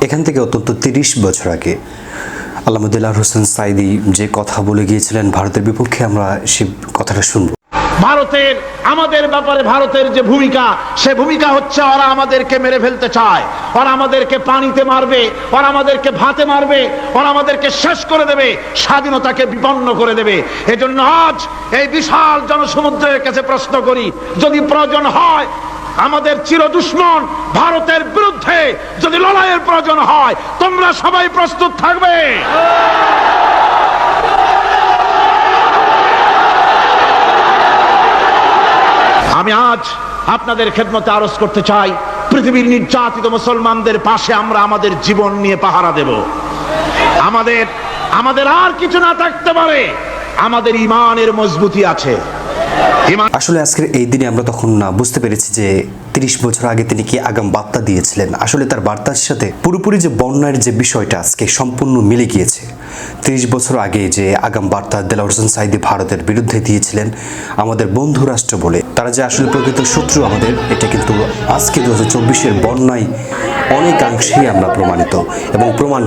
এখান থেকে অন্তত ৩০ বছর আগে আল্লামা দেলোয়ার হোসেন সাঈদী যে কথা বলে গিয়েছিলেন ভারতের বিপক্ষে, আমরা সেই কথাটা শুনবো। ভারতের আমাদের ব্যাপারে ভারতের যে ভূমিকা, সে ভূমিকা হচ্ছে ওরা আমাদেরকে মেরে ফেলতে চায়, ওরা আমাদেরকে পানিতে মারবে, ওরা আমাদেরকে ভাতে মারবে, ওরা আমাদেরকে শেষ করে দেবে, স্বাধীনতাকে বিপন্ন করে দেবে। এজন্য আজ এই বিশাল জনসমুদ্রের কাছে প্রশ্ন করি, যদি প্রয়োজন হয় আমাদের চির দুশ্মন ভারতের বিরুদ্ধে যদি লড়াইয়ের প্রয়োজন হয়, তোমরা সবাই প্রস্তুত থাকবে। আমি আজ আপনাদের খেদমতে আরজ করতে চাই, পৃথিবীর নির্যাতিত মুসলমানদের পাশে আমরা আমাদের জীবন নিয়ে পাহারা দেব। আমাদের আর কিছু না থাকতে পারে, আমাদের ঈমানের মজবুতি আছে। আসলে আজকের এই দিনে আমরা তখন বুঝতে পেরেছি যে ৩০ বছর আগে তিনি কি আগাম বার্তা দিয়েছিলেন। আসলে তার বার্তার সাথে পুরোপুরি যে বন্যার যে বিষয়টা আজকে সম্পূর্ণ মিলে গিয়েছে। ৩০ বছর আগে যে আগাম বার্তা দেলোয়ার হোসেন সাঈদী ভারতের বিরুদ্ধে দিয়েছিলেন, আমাদের বন্ধু রাষ্ট্র বলে, তারা যে আসলে প্রকৃত শত্রু আমাদের, এটা কিন্তু আজকে ২০২৪-এর বন্যায় অনেকাংশেই আমরা প্রমাণিত এবং প্রমাণ